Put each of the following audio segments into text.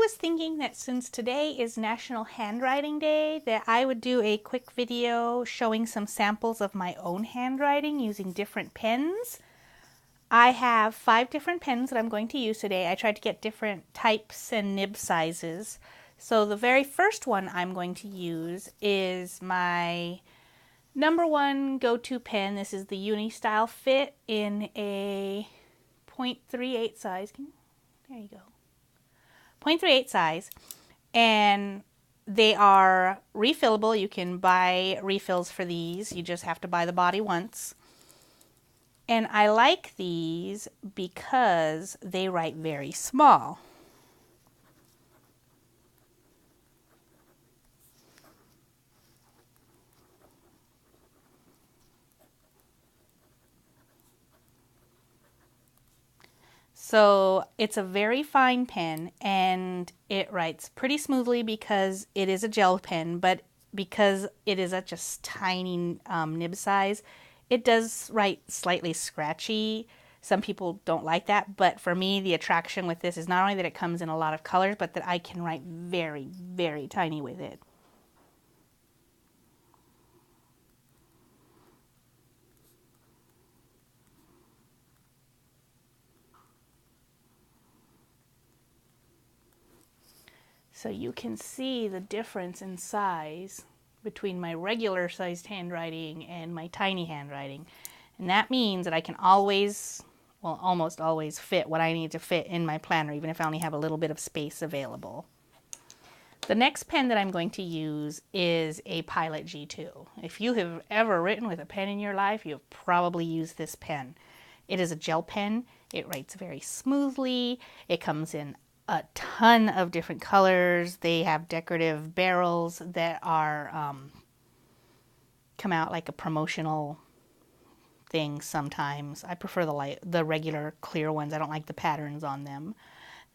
was thinking that since today is National Handwriting Day, that I would do a quick video showing some samples of my own handwriting using different pens. I have 5 different pens that I'm going to use today. I tried to get different types and nib sizes. So the very first one I'm going to use is my #1 go-to pen. This is the Uni Style Fit in a 0.38 size. There you go. 0.38 size, and they are refillable. You can buy refills for these. You just have to buy the body once. And I like these because they write very small. So it's a very fine pen, and it writes pretty smoothly because it is a gel pen, but because it is such a tiny nib size, it does write slightly scratchy. Some people don't like that, but for me, the attraction with this is not only that it comes in a lot of colors, but that I can write very, very tiny with it. So you can see the difference in size between my regular sized handwriting and my tiny handwriting. And that means that I can always, well, almost always fit what I need to fit in my planner, even if I only have a little bit of space available. The next pen that I'm going to use is a Pilot G2. If you have ever written with a pen in your life, you have probably used this pen. It is a gel pen. It writes very smoothly. It comes in a ton of different colors. They have decorative barrels that are come out like a promotional thing sometimes. I prefer the regular clear ones. I don't like the patterns on them.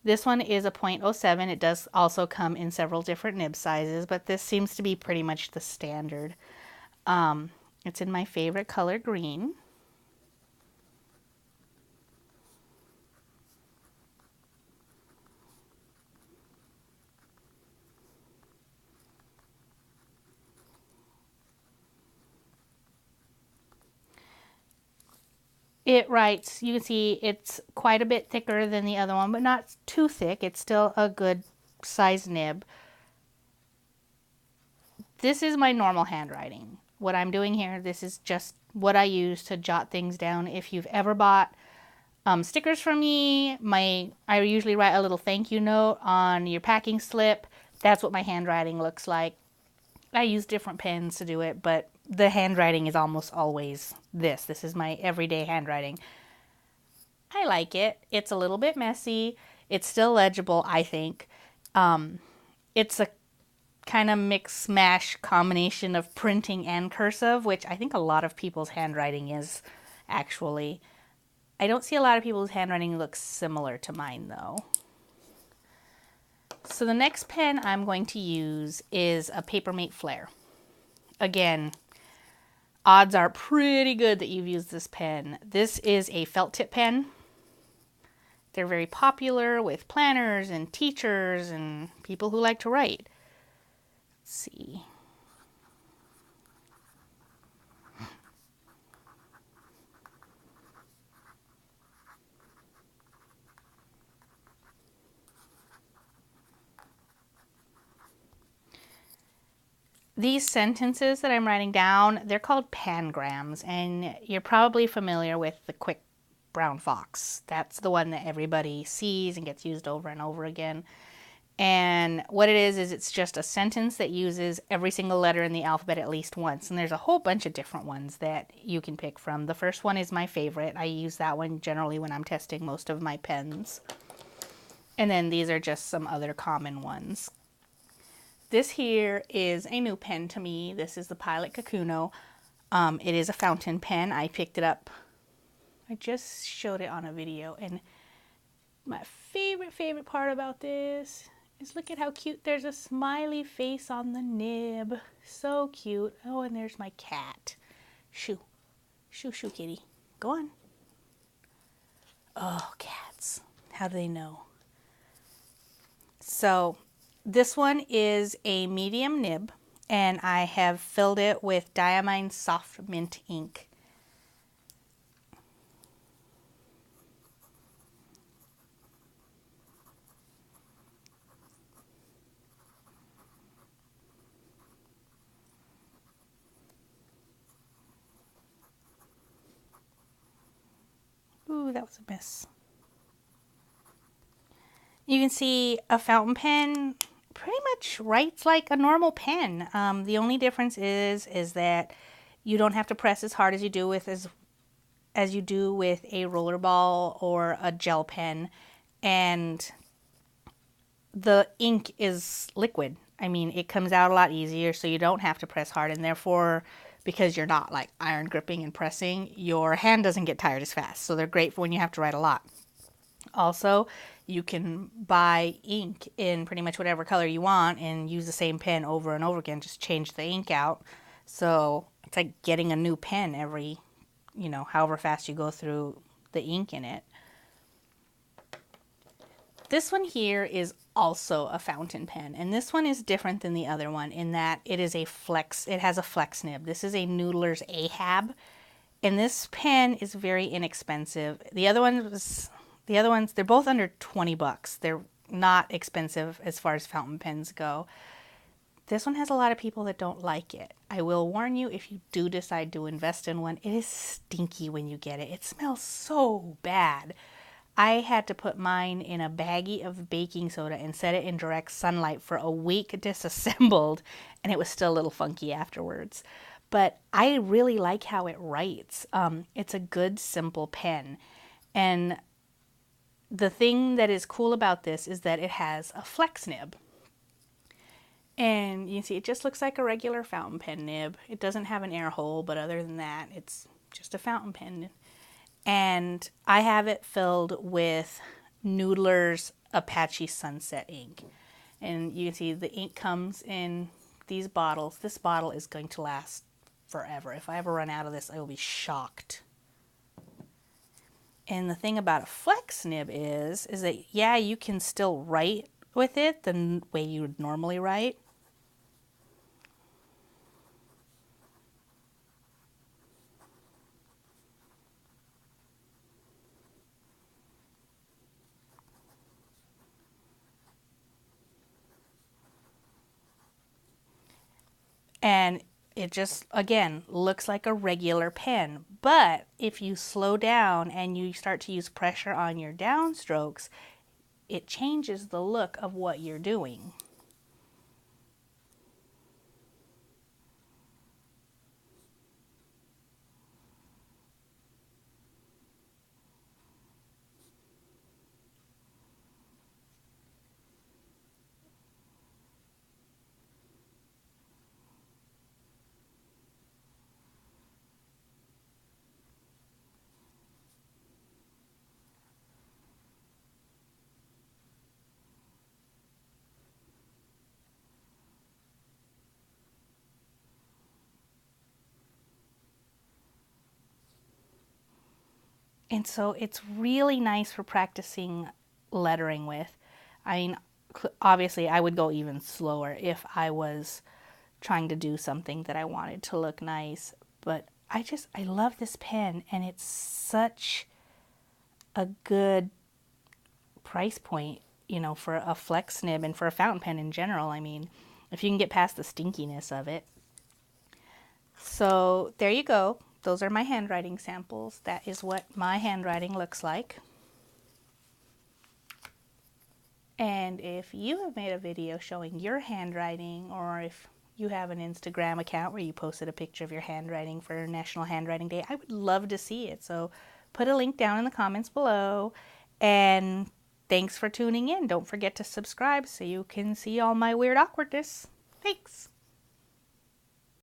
This one is a 0.07. It does also come in several different nib sizes, but this seems to be pretty much the standard. It's in my favorite color, green. It writes, you can see it's quite a bit thicker than the other one, but not too thick. It's still a good size nib. This is my normal handwriting. What I'm doing here, this is just what I use to jot things down. If you've ever bought stickers from me, I usually write a little thank you note on your packing slip. That's what my handwriting looks like. I use different pens to do it, but the handwriting is almost always this. This is my everyday handwriting. I like it. It's a little bit messy. It's still legible, I think. It's a kind of mix mash combination of printing and cursive, which I think a lot of people's handwriting is actually. I don't see a lot of people's handwriting looks similar to mine though. So the next pen I'm going to use is a Papermate Flare. Again, odds are pretty good that you've used this pen. This is a felt tip pen. They're very popular with planners and teachers and people who like to write. Let's see. These sentences that I'm writing down, they're called pangrams, and you're probably familiar with the quick brown fox. That's the one that everybody sees and gets used over and over again. And what it is it's just a sentence that uses every single letter in the alphabet at least once. And there's a whole bunch of different ones that you can pick from. The first one is my favorite. I use that one generally when I'm testing most of my pens. And then these are just some other common ones. This here is a new pen to me. This is the Pilot Kakuno. It is a fountain pen. I picked it up. I just showed it on a video. And my favorite part about this is look at how cute. There's a smiley face on the nib. So cute. Oh, and there's my cat. Shoo. Shoo, shoo, kitty. Go on. Oh, cats. How do they know? So this one is a medium nib, and I have filled it with Diamine Soft Mint ink. Ooh, that was a miss. You can see a fountain pen pretty much writes like a normal pen. The only difference is that you don't have to press as hard as you do with as you do with a rollerball or a gel pen, and the ink is liquid. I mean, it comes out a lot easier, so you don't have to press hard, and therefore, because you're not like iron gripping and pressing, your hand doesn't get tired as fast. So they're great for when you have to write a lot. Also, you can buy ink in pretty much whatever color you want and use the same pen over and over again, just change the ink out. So it's like getting a new pen every, however fast you go through the ink in it. This one here is also a fountain pen, and this one is different than the other one in that it has a flex nib. This is a Noodler's Ahab, and this pen is very inexpensive. The other ones, they're both under 20 bucks. They're not expensive as far as fountain pens go. This one has a lot of people that don't like it. I will warn you, if you do decide to invest in one, it is stinky when you get it. It smells so bad. I had to put mine in a baggie of baking soda and set it in direct sunlight for a week disassembled, and it was still a little funky afterwards. But I really like how it writes. It's a good, simple pen. And the thing that is cool about this is that it has a flex nib. And you can see it just looks like a regular fountain pen nib. It doesn't have an air hole, but other than that, it's just a fountain pen. And I have it filled with Noodler's Apache Sunset ink. And you can see the ink comes in these bottles. This bottle is going to last forever. If I ever run out of this, I will be shocked. And the thing about a flex nib is that, yeah, you can still write with it the way you would normally write. And it just, again, looks like a regular pen. But if you slow down and you start to use pressure on your downstrokes, it changes the look of what you're doing. And so it's really nice for practicing lettering with. I mean, obviously I would go even slower if I was trying to do something that I wanted to look nice. But I love this pen, and it's such a good price point, for a flex nib and for a fountain pen in general. I mean, if you can get past the stinkiness of it. So there you go. Those are my handwriting samples. That is what my handwriting looks like. And if you have made a video showing your handwriting, or if you have an Instagram account where you posted a picture of your handwriting for National Handwriting Day, I would love to see it. So put a link down in the comments below. And thanks for tuning in. Don't forget to subscribe so you can see all my weird awkwardness. Thanks.